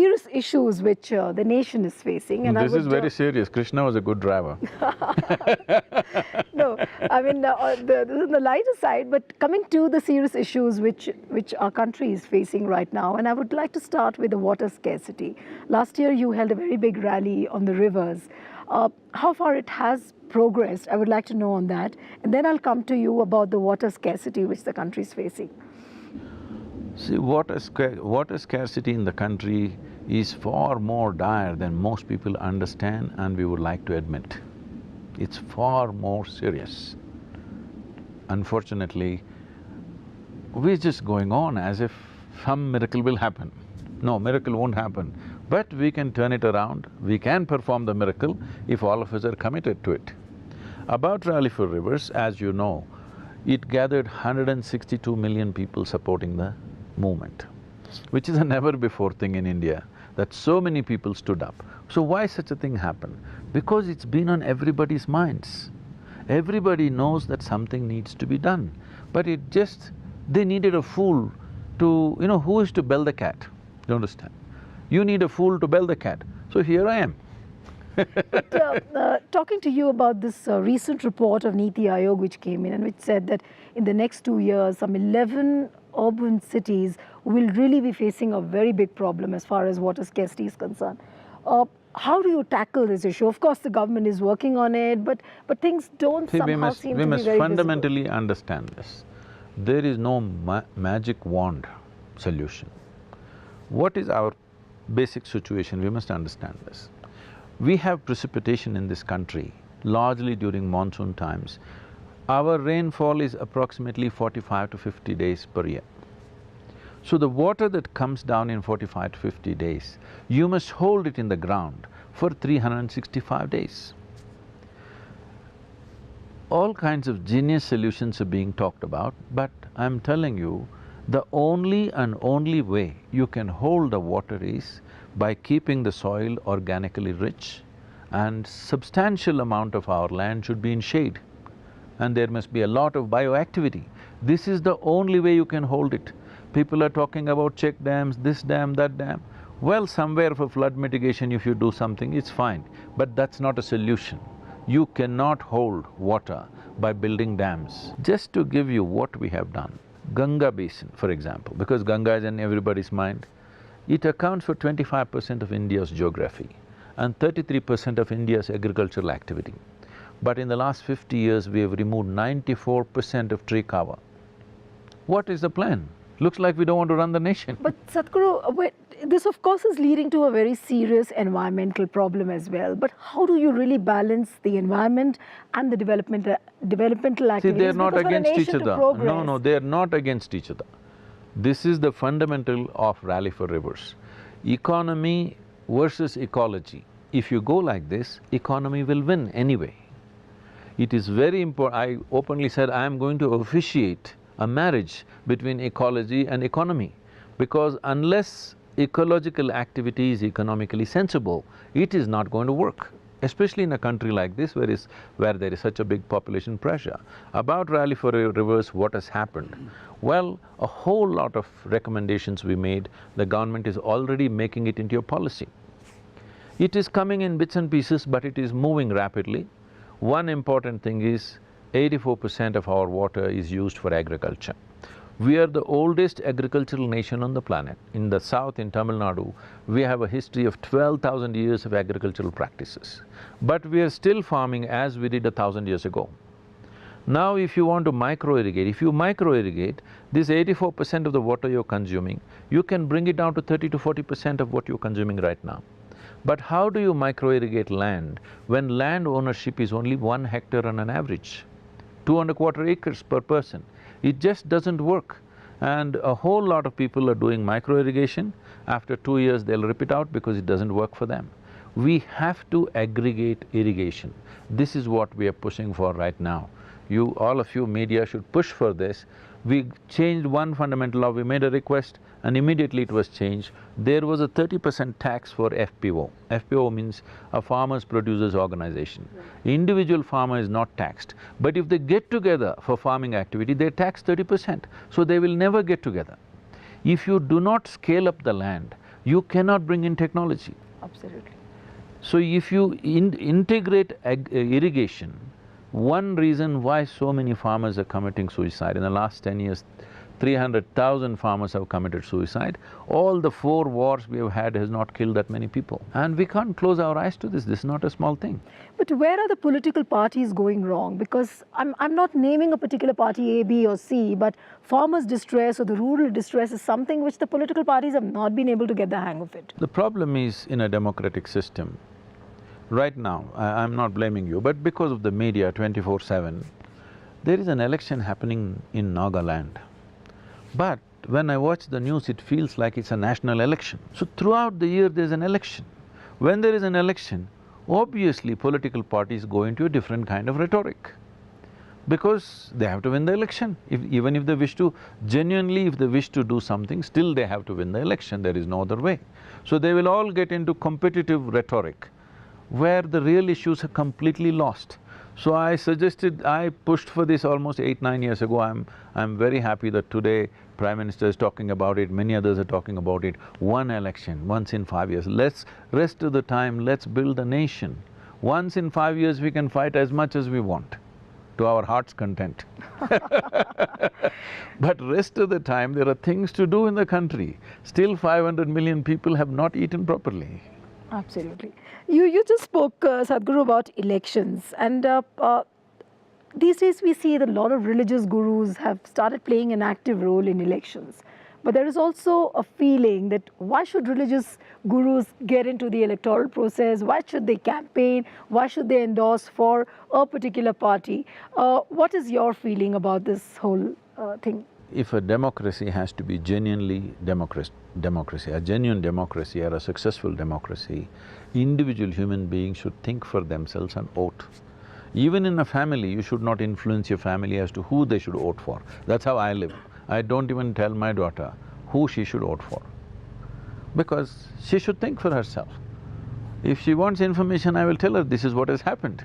serious issues which the nation is facing. And this is very serious. Krishna was a good driver. No, I mean, this is on the lighter side, but coming to the serious issues which our country is facing right now, and I would like to start with the water scarcity. Last year you held a very big rally on the rivers. How far it has progressed, I would like to know on that. And then I'll come to you about the water scarcity which the country is facing. See, water scarcity in the country is far more dire than most people understand and we would like to admit. It's far more serious. Unfortunately, we're just going on as if some miracle will happen. No, miracle won't happen. But we can turn it around, we can perform the miracle if all of us are committed to it. About Rally for Rivers, as you know, it gathered 162 million people supporting the movement, which is a never-before thing in India, that so many people stood up. So why such a thing happened? Because it's been on everybody's minds. Everybody knows that something needs to be done, but it just… they needed a fool to… who is to bell the cat? You understand? You need a fool to bell the cat, so here I am. But talking to you about this recent report of Niti Ayog which came in and which said that in the next 2 years, some 11 urban cities will really be facing a very big problem as far as water scarcity is concerned. How do you tackle this issue? Of course, the government is working on it, but things don't somehow seem to be very visible. We must fundamentally understand this. There is no magic wand solution. What is our basic situation? We must understand this. We have precipitation in this country, largely during monsoon times. Our rainfall is approximately 45 to 50 days per year. So the water that comes down in 45 to 50 days, you must hold it in the ground for 365 days. All kinds of genius solutions are being talked about, but I'm telling you, the only and only way you can hold the water is by keeping the soil organically rich, and substantial amount of our land should be in shade, and there must be a lot of bioactivity. This is the only way you can hold it. People are talking about check dams, this dam, that dam. Well, somewhere for flood mitigation if you do something, it's fine, but that's not a solution. You cannot hold water by building dams. Just to give you what we have done, Ganga basin, for example, because Ganga is in everybody's mind, it accounts for 25% of India's geography and 33% of India's agricultural activity. But in the last 50 years, we have removed 94% of tree cover. What is the plan? Looks like we don't want to run the nation. But Sadhguru, this of course is leading to a very serious environmental problem as well. But how do you really balance the environment and the developmental activities? See, they're not against each other. No, No, they're not against each other. This is the fundamental of Rally for Rivers. Economy versus ecology. If you go like this, economy will win anyway. It is very important… I openly said I am going to officiate a marriage between ecology and economy, because unless ecological activity is economically sensible, it is not going to work, especially in a country like this where there is such a big population pressure. About Rally for Rivers, what has happened? Well, a whole lot of recommendations we made, the government is already making it into a policy. It is coming in bits and pieces, but it is moving rapidly. One important thing is 84% of our water is used for agriculture. We are the oldest agricultural nation on the planet. In the south, in Tamil Nadu, we have a history of 12,000 years of agricultural practices. But we are still farming as we did 1,000 years ago. Now if you want to micro-irrigate, if you micro-irrigate, this 84% of the water you're consuming, you can bring it down to 30 to 40% of what you're consuming right now. But how do you micro-irrigate land when land ownership is only 1 hectare on an average? 2¼ acres per person. It just doesn't work. And a whole lot of people are doing micro-irrigation. After 2 years, they'll rip it out because it doesn't work for them. We have to aggregate irrigation. This is what we are pushing for right now. All of you media should push for this. We changed one fundamental law, we made a request and immediately it was changed. There was a 30% tax for FPO. FPO means a farmers' producers organization. Individual farmer is not taxed, but if they get together for farming activity, they tax 30%, so they will never get together. If you do not scale up the land, You cannot bring in technology. Absolutely. So if you integrate irrigation, one reason why so many farmers are committing suicide, in the last 10 years, 300,000 farmers have committed suicide. All the 4 wars we have had has not killed that many people. And we can't close our eyes to this is not a small thing. But where are the political parties going wrong? Because I'm not naming a particular party A, B or C, but farmers' distress or the rural distress is something which the political parties have not been able to get the hang of it. The problem is, in a democratic system, right now, I'm not blaming you, but because of the media 24/7, there is an election happening in Nagaland. But when I watch the news, it feels like it's a national election. So throughout the year, there's an election. When there is an election, obviously political parties go into a different kind of rhetoric, because they have to win the election. Even if they wish to… genuinely, if they wish to do something, still they have to win the election, there is no other way. So they will all get into competitive rhetoric, where the real issues are completely lost. So I pushed for this almost 8–9 years ago. I'm very happy that today Prime Minister is talking about it, many others are talking about it. One election, once in 5 years. Rest of the time, let's build a nation. Once in 5 years we can fight as much as we want, to our heart's content. But rest of the time, there are things to do in the country. Still 500 million people have not eaten properly. Absolutely. You just spoke, Sadhguru, about elections, and these days we see that a lot of religious gurus have started playing an active role in elections. But there is also a feeling that why should religious gurus get into the electoral process? Why should they campaign? Why should they endorse for a particular party? What is your feeling about this whole thing? If a democracy has to be genuinely democracy, a genuine democracy or a successful democracy, individual human beings should think for themselves and vote. Even in a family, you should not influence your family as to who they should vote for. That's how I live. I don't even tell my daughter who she should vote for, because she should think for herself. If she wants information, I will tell her this is what has happened,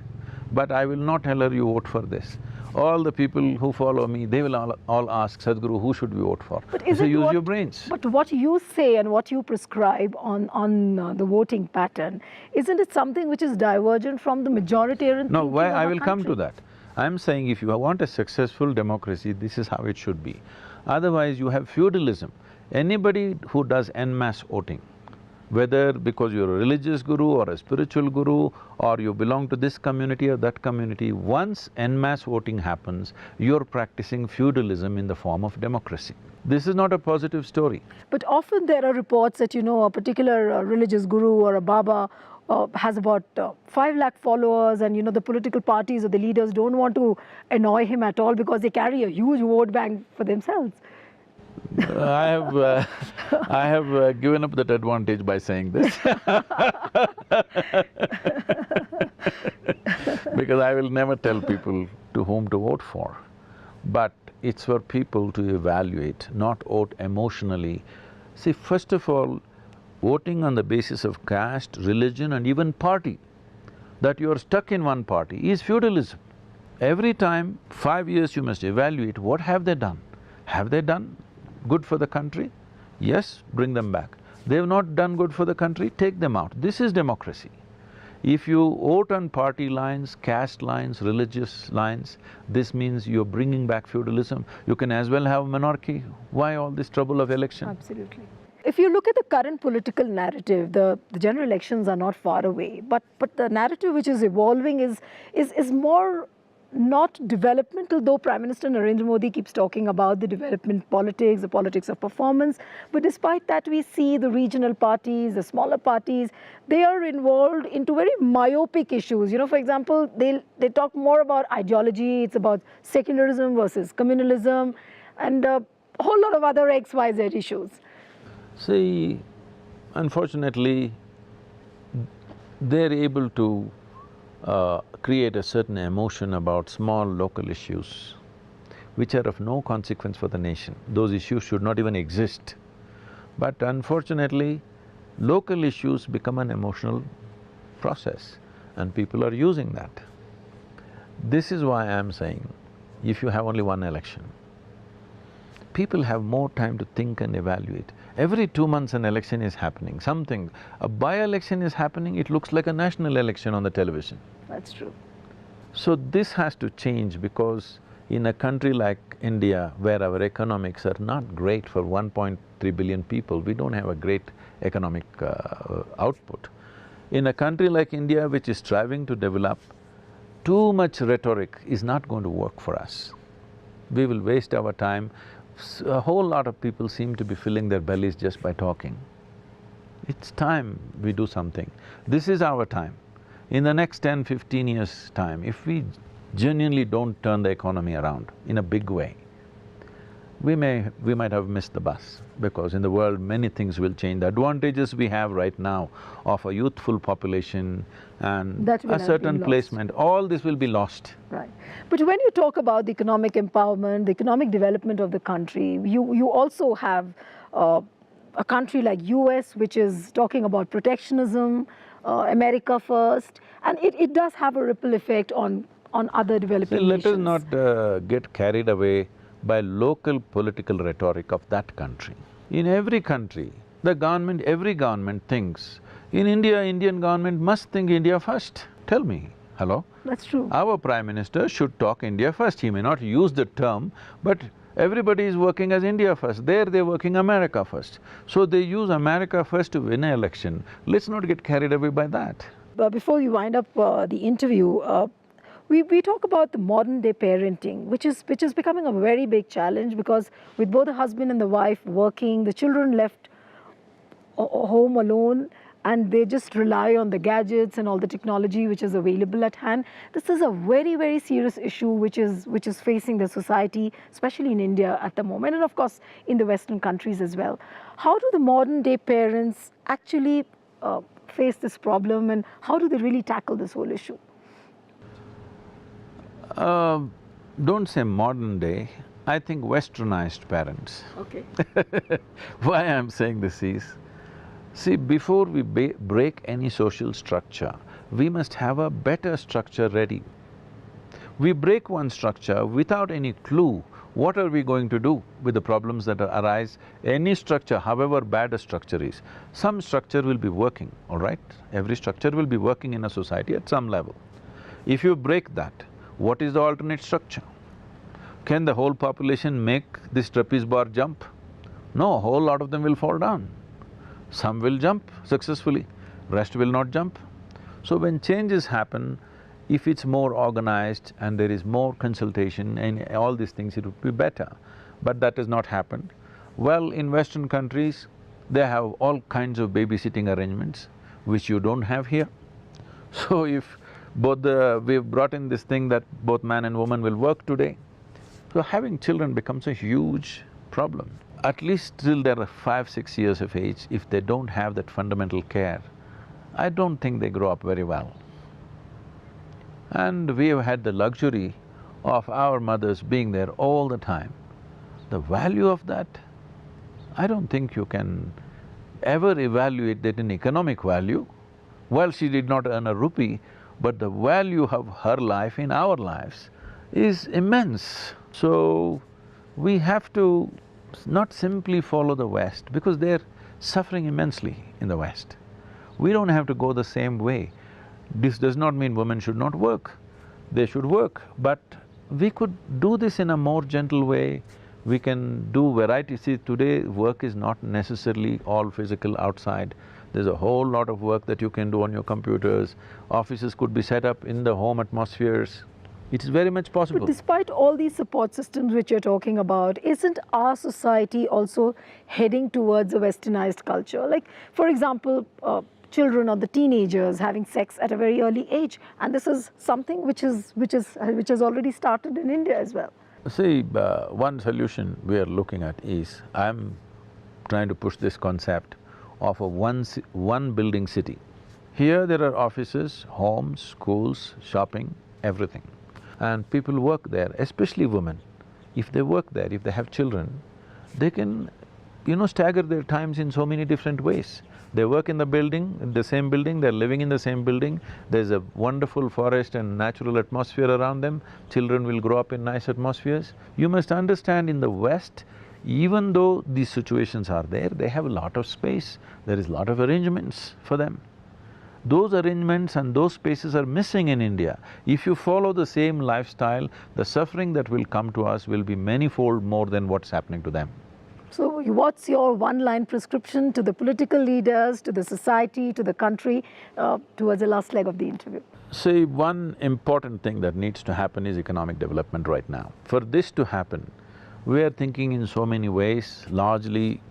but I will not tell her you vote for this. All the people who follow me, they will all ask, Sadhguru, who should we vote for? But I say, use your brains. But what you say and what you prescribe on the voting pattern, isn't it something which is divergent from the majoritarian No, thinking why… of I our will come to country? that. I'm saying if you want a successful democracy, this is how it should be. Otherwise, you have feudalism. Anybody who does en masse voting, whether because you're a religious guru or a spiritual guru or you belong to this community or that community, once en masse voting happens, you're practicing feudalism in the form of democracy. This is not a positive story. But often there are reports that, a particular religious guru or a Baba has about 5 lakh followers, and the political parties or the leaders don't want to annoy him at all because they carry a huge vote bank for themselves. I have given up that advantage by saying this because I will never tell people to whom to vote for. But it's for people to evaluate, not vote emotionally. See, first of all, voting on the basis of caste, religion and even party, that you are stuck in one party, is feudalism. Every time, 5 years you must evaluate what have they done. Have they done good for the country? Yes, bring them back. They have not done good for the country, take them out. This is democracy. If you vote on party lines, caste lines, religious lines, this means you're bringing back feudalism. You can as well have monarchy. Why all this trouble of election? Absolutely. If you look at the current political narrative, the general elections are not far away, but the narrative which is evolving is more not developmental, though Prime Minister Narendra Modi keeps talking about the development politics, the politics of performance. But despite that, we see the regional parties, the smaller parties, they are involved into very myopic issues. For example, they talk more about ideology, it's about secularism versus communalism, and a whole lot of other XYZ issues. See, unfortunately, they're able to create a certain emotion about small local issues which are of no consequence for the nation. Those issues should not even exist. But unfortunately, local issues become an emotional process and people are using that. This is why I'm saying, if you have only one election, people have more time to think and evaluate. Every 2 months an election is happening, something. A by-election is happening, it looks like a national election on the television. That's true. So this has to change because in a country like India, where our economics are not great for 1.3 billion people, we don't have a great economic output. In a country like India, which is striving to develop, too much rhetoric is not going to work for us. We will waste our time. A whole lot of people seem to be filling their bellies just by talking. It's time we do something. This is our time. In the next 10, 15 years' time, if we genuinely don't turn the economy around in a big way, we might have missed the bus, because in the world many things will change. The advantages we have right now of a youthful population and a certain placement, all this will be lost. Right. But when you talk about the economic empowerment, the economic development of the country, you also have a country like US which is talking about protectionism, America first, and it does have a ripple effect on other developing nations. Let us not get carried away by local political rhetoric of that country. In every country, every government thinks, in India, Indian government must think India first. Tell me, hello? That's true. Our Prime Minister should talk India first. He may not use the term, but everybody is working as India first. There they're working America first. So they use America first to win an election. Let's not get carried away by that. But before we wind up the interview, we talk about the modern day parenting, which is becoming a very big challenge, because with both the husband and the wife working, the children left home alone, and they just rely on the gadgets and all the technology which is available at hand. This is a very, very serious issue which is facing the society, especially in India at the moment, and of course in the Western countries as well. How do the modern day parents actually face this problem, and how do they really tackle this whole issue? Don't say modern day, I think westernized parents. Okay. Why I'm saying this is, see, before we break any social structure, we must have a better structure ready. We break one structure without any clue, what are we going to do with the problems that arise? Any structure, however bad a structure is, some structure will be working, all right? Every structure will be working in a society at some level. If you break that, what is the alternate structure? Can the whole population make this trapeze bar jump? No, a whole lot of them will fall down. Some will jump successfully, rest will not jump. So when changes happen, if it's more organized and there is more consultation and all these things, it would be better. But that has not happened. Well, in Western countries, they have all kinds of babysitting arrangements, which you don't have here. So if we've brought in this thing that both man and woman will work today, so having children becomes a huge problem. At least till they're 5, 6 years of age, if they don't have that fundamental care, I don't think they grow up very well. And we have had the luxury of our mothers being there all the time. The value of that, I don't think you can ever evaluate that in economic value. Well, she did not earn a rupee, but the value of her life in our lives is immense. So, we have to not simply follow the West, because they're suffering immensely in the West. We don't have to go the same way. This does not mean women should not work. They should work, but we could do this in a more gentle way. We can do variety. See, today work is not necessarily all physical outside. There's a whole lot of work that you can do on your computers. Offices could be set up in the home atmospheres. It is very much possible. But despite all these support systems which you're talking about, isn't our society also heading towards a westernized culture? Like, for example, children or the teenagers having sex at a very early age, and this is something which has already started in India as well. See, one solution we are looking at is, I'm trying to push this concept of a one building city. Here there are offices, homes, schools, shopping, everything. And people work there, especially women. If they work there, if they have children, they can, stagger their times in so many different ways. They work in the same building, they're living in the same building, there's a wonderful forest and natural atmosphere around them, children will grow up in nice atmospheres. You must understand, in the West, Even though these situations are there, they have a lot of space, there is a lot of arrangements for them. Those arrangements and those spaces are missing in India. If you follow the same lifestyle, the suffering that will come to us will be manyfold more than what's happening to them. So what's your one-line prescription to the political leaders, to the society, to the country, towards the last leg of the interview? See, one important thing that needs to happen is economic development right now. For this to happen, we are thinking in so many ways, largely,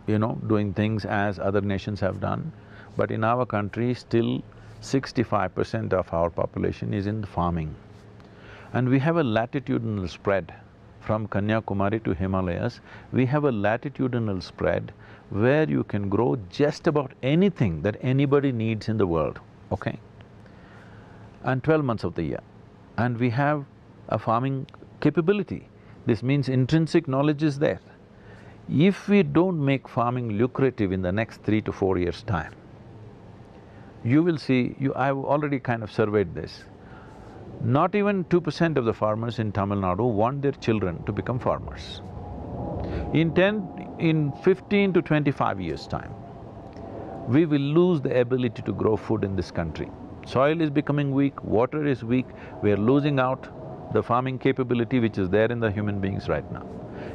doing things as other nations have done. But in our country, still 65% of our population is in farming. And we have a latitudinal spread from Kanyakumari to Himalayas. We have a latitudinal spread where you can grow just about anything that anybody needs in the world, okay? And 12 months of the year. And we have a farming capability. This means intrinsic knowledge is there. If we don't make farming lucrative in the next 3 to 4 years' time, you will see, I've already kind of surveyed this. Not even 2% of the farmers in Tamil Nadu want their children to become farmers. In 15 to 25 years' time, we will lose the ability to grow food in this country. Soil is becoming weak, water is weak, we are losing out the farming capability which is there in the human beings right now.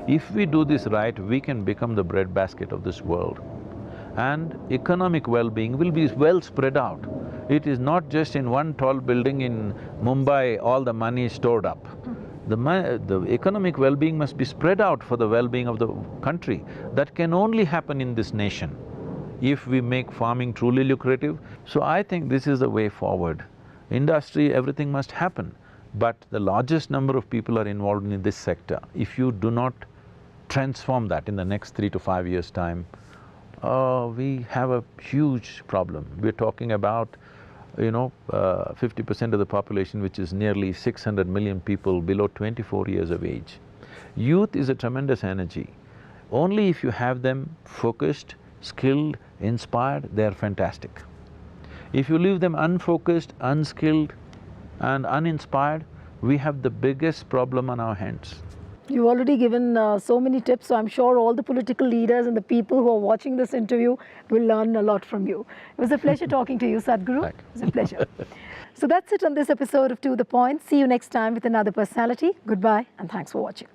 If we do this right, we can become the breadbasket of this world. And economic well-being will be well spread out. It is not just in one tall building in Mumbai, all the money is stored up. The economic well-being must be spread out for the well-being of the country. That can only happen in this nation if we make farming truly lucrative. So I think this is the way forward. Industry, everything must happen, but the largest number of people are involved in this sector. If you do not transform that in the next 3 to 5 years' time, we have a huge problem. We're talking about, 50% of the population, which is nearly 600 million people below 24 years of age. Youth is a tremendous energy. Only if you have them focused, skilled, inspired, they're fantastic. If you leave them unfocused, unskilled and uninspired, we have the biggest problem on our hands. You've already given so many tips, so I'm sure all the political leaders and the people who are watching this interview will learn a lot from you. It was a pleasure talking to you, Sadhguru. It was a pleasure. So that's it on this episode of To The Point. See you next time with another personality. Goodbye and thanks for watching.